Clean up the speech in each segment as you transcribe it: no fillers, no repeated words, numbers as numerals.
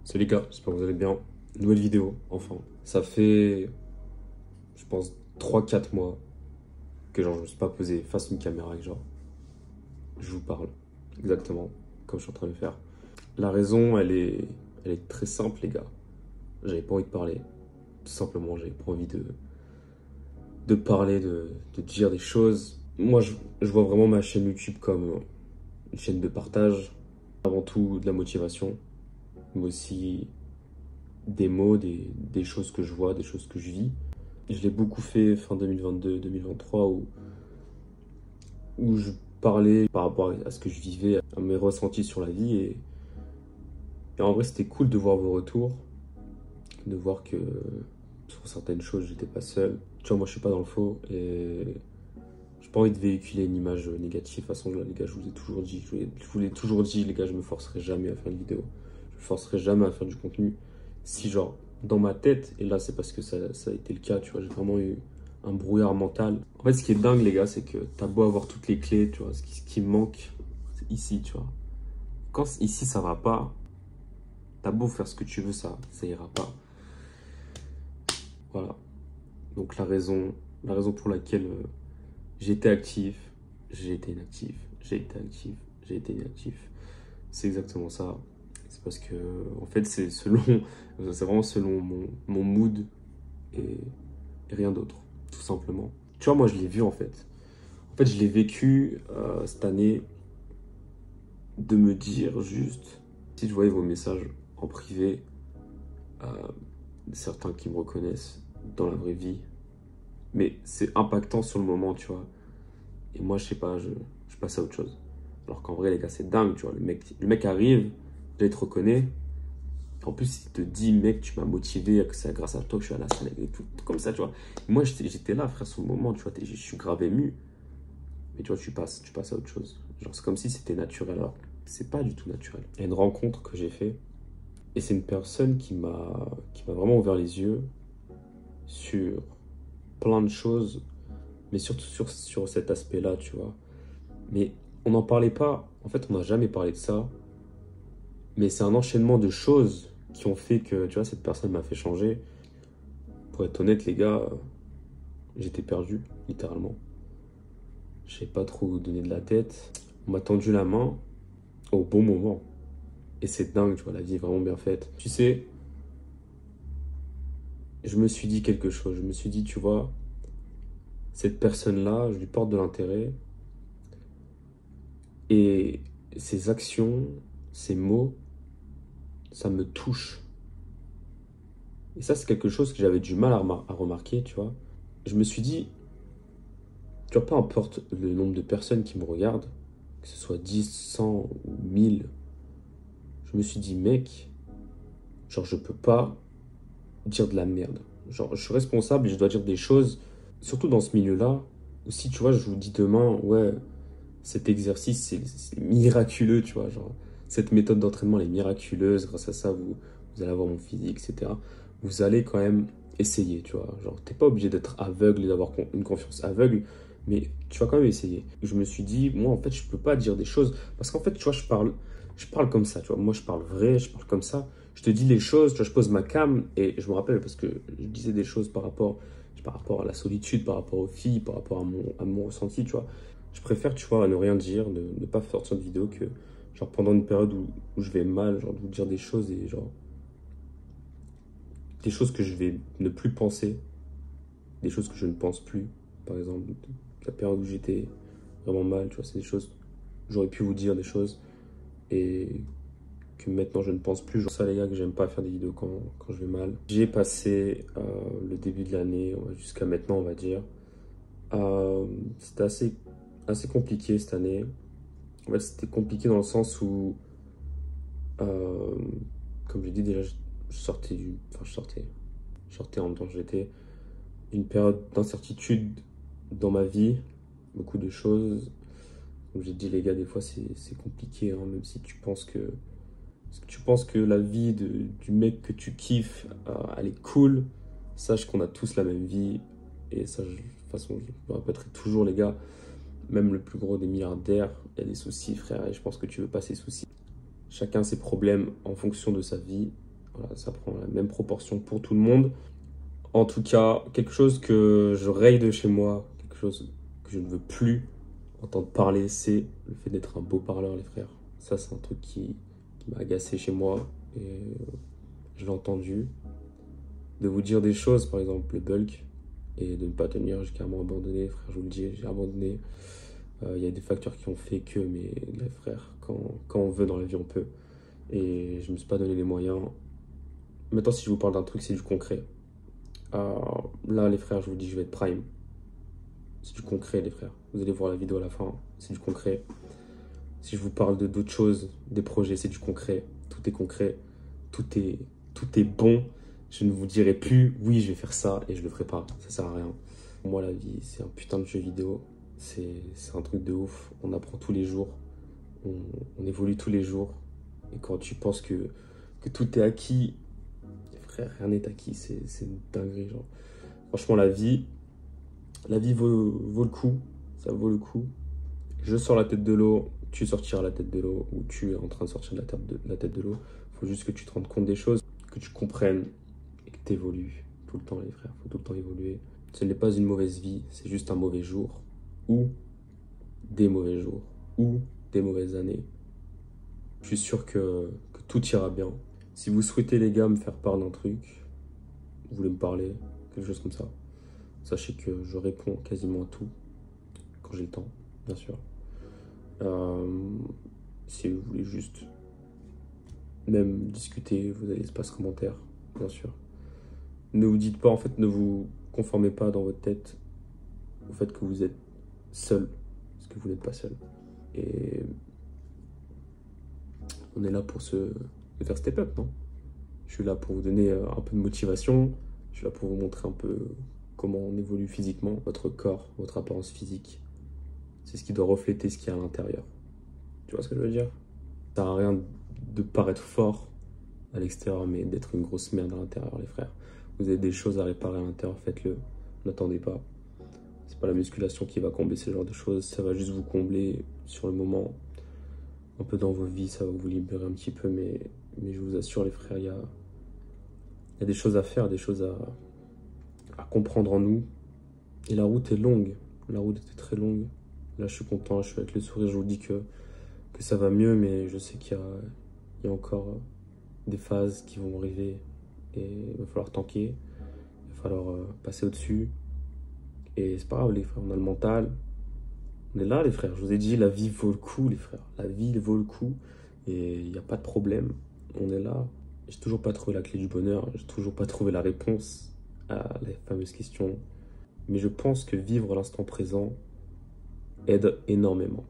Salut les gars, j'espère que vous allez bien. Nouvelle vidéo, enfin. Ça fait, je pense, 3 4 mois que genre je me suis pas posé face à une caméra et que genre je vous parle. Exactement, comme je suis en train de le faire. La raison, elle est très simple les gars. J'avais pas envie de parler. Tout simplement, j'avais pas envie de parler, de dire des choses. Moi, je vois vraiment ma chaîne YouTube comme une chaîne de partage. Avant tout, de la motivation, mais aussi des mots, des choses que je vois, des choses que je vis. Je l'ai beaucoup fait fin 2022-2023 où je parlais par rapport à ce que je vivais, à mes ressentis sur la vie. Et en vrai, c'était cool de voir vos retours, de voir que sur certaines choses, j'étais pas seul. Tu vois, moi, je suis pas dans le faux et j'ai pas envie de véhiculer une image négative. De toute façon, les gars, je vous ai toujours dit, je vous l'ai toujours dit, les gars, je me forcerai jamais à faire une vidéo. Je me forcerai jamais à faire du contenu. Si, genre, dans ma tête, et là, c'est parce que ça a été le cas, tu vois, j'ai vraiment eu un brouillard mental. En fait, ce qui est dingue, les gars, c'est que t'as beau avoir toutes les clés, tu vois, ce qui me manque, c'est ici, tu vois. Quand ici, ça va pas, t'as beau faire ce que tu veux, ça ira pas. Voilà. Donc, la raison pour laquelle j'ai été actif, j'ai été inactif, j'ai été actif, j'ai été inactif. C'est exactement ça. C'est parce que, en fait, c'est vraiment selon mon mood et rien d'autre, tout simplement. Tu vois, moi, je l'ai vu en fait. En fait, je l'ai vécu cette année de me dire juste, si je voyais vos messages en privé, euh, certains qui me reconnaissent dans la vraie vie, mais c'est impactant sur le moment, tu vois. Et moi, je sais pas, je passe à autre chose. Alors qu'en vrai, les gars, c'est dingue, tu vois. Le mec arrive, là, il te reconnaît. En plus, il te dit, mec, tu m'as motivé, que c'est grâce à toi que je suis à la salle et tout, comme ça, tu vois. Moi, j'étais là, frère, sur le moment, tu vois, je suis grave ému. Mais tu vois, tu passes à autre chose. Genre, c'est comme si c'était naturel, alors que c'est pas du tout naturel. Il y a une rencontre que j'ai fait, et c'est une personne qui m'a vraiment ouvert les yeux sur plein de choses, mais surtout sur cet aspect-là, tu vois. Mais on n'en parlait pas, en fait, on n'a jamais parlé de ça, mais c'est un enchaînement de choses qui ont fait que, tu vois, cette personne m'a fait changer. Pour être honnête, les gars, j'étais perdu, littéralement. Je sais pas trop où donner de la tête. On m'a tendu la main au bon moment. Et c'est dingue, tu vois, la vie est vraiment bien faite. Tu sais, je me suis dit quelque chose. Je me suis dit, tu vois, cette personne-là, je lui porte de l'intérêt. Et ses actions, ses mots, ça me touche. Et ça, c'est quelque chose que j'avais du mal à remarquer, tu vois. Je me suis dit, tu vois, peu importe le nombre de personnes qui me regardent, que ce soit 10, 100 ou 1000, je me suis dit, mec, genre, je peux pas dire de la merde. Genre, je suis responsable et je dois dire des choses, surtout dans ce milieu-là, où si, tu vois, je vous dis demain, ouais, cet exercice, c'est miraculeux, tu vois, genre, cette méthode d'entraînement, elle est miraculeuse, grâce à ça, vous allez avoir mon physique, etc. Vous allez quand même essayer, tu vois, genre, t'es pas obligé d'être aveugle et d'avoir une confiance aveugle, mais tu vas quand même essayer. Je me suis dit, moi, en fait, je peux pas dire des choses, parce qu'en fait, tu vois, je parle comme ça, tu vois, moi, je parle vrai, je parle comme ça, je te dis les choses, tu vois, je pose ma cam, et je me rappelle, parce que je disais des choses par rapport à la solitude, par rapport aux filles, par rapport à mon ressenti, tu vois. Je préfère, tu vois, ne rien dire, ne pas sortir de vidéo que, genre, pendant une période où je vais mal, genre, de vous dire des choses et, genre, des choses que je vais ne plus penser, des choses que je ne pense plus. Par exemple, la période où j'étais vraiment mal, tu vois, c'est des choses, j'aurais pu vous dire des choses et que maintenant je ne pense plus. Genre, ça, les gars, que j'aime pas faire des vidéos quand je vais mal. J'ai passé le début de l'année, jusqu'à maintenant, on va dire. C'était assez compliqué cette année. En fait, c'était compliqué dans le sens où, euh, comme j'ai dit déjà, je sortais enfin, je sortais en même temps que j'étais une période d'incertitude dans ma vie, beaucoup de choses. Comme j'ai dit, les gars, des fois c'est compliqué, hein, même si tu penses que la vie du mec que tu kiffes, elle est cool. Sache qu'on a tous la même vie. Et ça, de toute façon, je me répéterai toujours, les gars, même le plus gros des milliardaires, il y a des soucis, frère, et je pense que tu veux pas ces soucis. Chacun ses problèmes en fonction de sa vie. Voilà, ça prend la même proportion pour tout le monde. En tout cas, quelque chose que je raye de chez moi, quelque chose que je ne veux plus entendre parler, c'est le fait d'être un beau parleur, les frères. Ça, c'est un truc qui m'a agacé chez moi et je l'ai entendu. De vous dire des choses, par exemple le bulk, et de ne pas tenir, j'ai carrément abandonné, frère, je vous le dis, j'ai abandonné. Y a des facteurs qui ont fait que, mais les frères, quand on veut dans la vie, on peut. Et je ne me suis pas donné les moyens. Maintenant, si je vous parle d'un truc, c'est du concret. Là, les frères, je vous dis, je vais être prime. C'est du concret, les frères. Vous allez voir la vidéo à la fin, c'est du concret. Si je vous parle de d'autres choses, des projets, c'est du concret. Tout est concret, tout est bon. Je ne vous dirai plus, oui, je vais faire ça et je le ferai pas. Ça sert à rien. Pour moi, la vie, c'est un putain de jeu vidéo. C'est un truc de ouf. On apprend tous les jours. On évolue tous les jours. Et quand tu penses que tout est acquis, frère, rien n'est acquis. C'est une dinguerie, genre. Franchement, la vie vaut le coup. Ça vaut le coup. Je sors la tête de l'eau, tu sortiras la tête de l'eau, ou tu es en train de sortir la tête de l'eau. Il faut juste que tu te rendes compte des choses, que tu comprennes et que tu évolues tout le temps, les frères. Il faut tout le temps évoluer. Ce n'est pas une mauvaise vie, c'est juste un mauvais jour, ou des mauvais jours, ou des mauvaises années. Je suis sûr que tout ira bien. Si vous souhaitez, les gars, me faire part d'un truc, vous voulez me parler, quelque chose comme ça, sachez que je réponds quasiment à tout, quand j'ai le temps, bien sûr. Si vous voulez juste même discuter, vous avez l'espace commentaire, bien sûr. Ne vous dites pas, en fait, ne vous conformez pas dans votre tête au fait que vous êtes seul, parce que vous n'êtes pas seul. Et on est là pour se faire step up, non? Je suis là pour vous donner un peu de motivation, je suis là pour vous montrer un peu comment on évolue physiquement, votre corps, votre apparence physique. C'est ce qui doit refléter ce qu'il y a à l'intérieur. Tu vois ce que je veux dire? Ça sert à rien de paraître fort à l'extérieur, mais d'être une grosse merde à l'intérieur, les frères. Vous avez des choses à réparer à l'intérieur, faites-le. N'attendez pas. C'est pas la musculation qui va combler ce genre de choses. Ça va juste vous combler sur le moment. Un peu dans vos vies, ça va vous libérer un petit peu, mais je vous assure, les frères, il y a des choses à faire, des choses à comprendre en nous. Et la route est longue. La route était très longue. Là, je suis content, je suis avec le sourire, je vous dis que ça va mieux, mais je sais qu'il y a encore des phases qui vont arriver et il va falloir tanker, il va falloir passer au-dessus. Et c'est pas grave, les frères, on a le mental. On est là, les frères, je vous ai dit, la vie vaut le coup, les frères. La vie vaut le coup et il n'y a pas de problème. On est là. J'ai toujours pas trouvé la clé du bonheur, j'ai toujours pas trouvé la réponse à la fameuse question. Mais je pense que vivre l'instant présent aide énormément.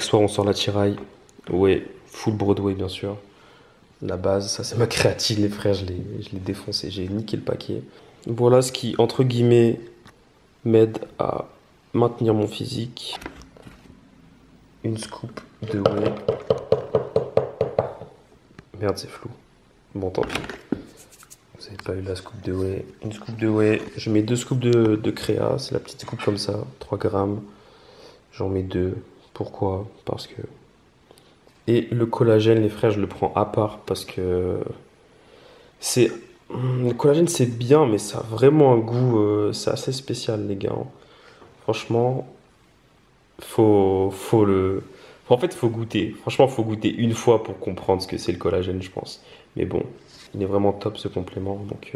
soir, on sort la tiraille. Ouais, full Broadway, bien sûr. La base, ça c'est ma créatine, les frères, je l'ai défoncé, j'ai niqué le paquet. Voilà ce qui, entre guillemets, m'aide à maintenir mon physique. Une scoop de whey. Merde, c'est flou. Bon, tant pis. Vous n'avez pas eu la scoop de whey. Une scoop de whey. Je mets 2 scoops de créa. C'est la petite scoop comme ça. 3 grammes. J'en mets 2. Pourquoi? Parce que... Et le collagène, les frères, je le prends à part parce que... C'est... Le collagène, c'est bien, mais ça a vraiment un goût... c'est assez spécial, les gars. Franchement, faut le... En fait, faut goûter. Franchement, faut goûter une fois pour comprendre ce que c'est le collagène, je pense. Mais bon, il est vraiment top ce complément. Donc,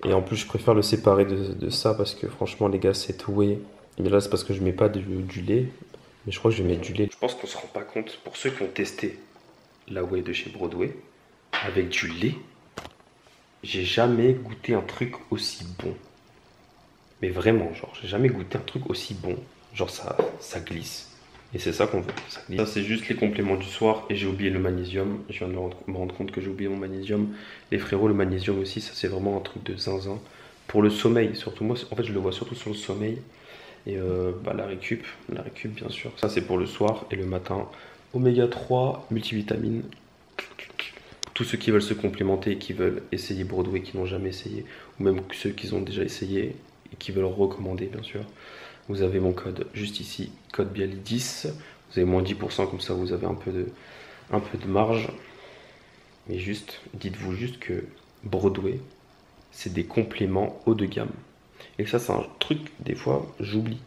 et en plus, je préfère le séparer de ça parce que franchement, les gars, c'est whey. Mais là, c'est parce que je mets pas du lait. Mais je crois que je vais mettre du lait. Je pense qu'on se rend pas compte. Pour ceux qui ont testé la whey de chez Broadway avec du lait, j'ai jamais goûté un truc aussi bon. Mais vraiment, genre, j'ai jamais goûté un truc aussi bon. Genre, ça glisse. Et c'est ça qu'on veut. Ça, c'est juste les compléments du soir. Et j'ai oublié le magnésium. Je viens de me rendre compte que j'ai oublié mon magnésium. Les frérots, le magnésium aussi, ça c'est vraiment un truc de zinzin. Pour le sommeil, surtout moi, en fait, je le vois surtout sur le sommeil. Et la récup bien sûr. Ça c'est pour le soir et le matin. Oméga 3, multivitamines. Tous ceux qui veulent se complémenter et qui veulent essayer Broadway, qui n'ont jamais essayé, ou même ceux qui ont déjà essayé et qui veulent recommander, bien sûr. Vous avez mon code juste ici, code Bialy10. Vous avez moins 10%, comme ça vous avez un peu de marge. Mais juste, dites-vous juste que Broadway, c'est des compléments haut de gamme. Et ça, c'est un truc, des fois, j'oublie.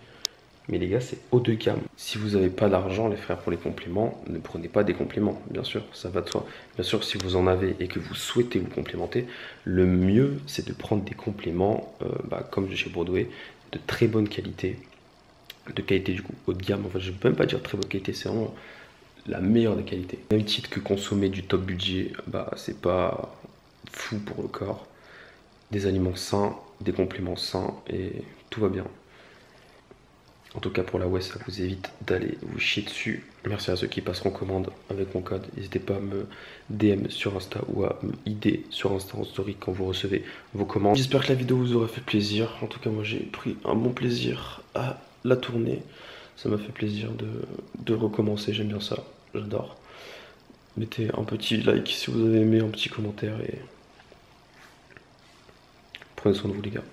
Mais les gars, c'est haut de gamme. Si vous n'avez pas d'argent, les frères, pour les compléments, ne prenez pas des compléments. Bien sûr, ça va de soi. Bien sûr, si vous en avez et que vous souhaitez vous complémenter, le mieux, c'est de prendre des compléments, comme de chez Broadway, de très bonne qualité. De qualité du coup haut de gamme. Enfin, je ne peux même pas dire très bonne qualité, c'est vraiment la meilleure des qualités. Même titre que consommer du top budget, c'est pas fou pour le corps. Des aliments sains, des compléments sains et tout va bien. En tout cas pour la whey, ça vous évite d'aller vous chier dessus. Merci à ceux qui passeront commande avec mon code. N'hésitez pas à me DM sur Insta ou à me ID sur Insta en story quand vous recevez vos commandes. J'espère que la vidéo vous aura fait plaisir. En tout cas moi j'ai pris un bon plaisir à la tournée. Ça m'a fait plaisir de recommencer, j'aime bien ça, j'adore. Mettez un petit like si vous avez aimé, un petit commentaire et prenez soin de vous les gars.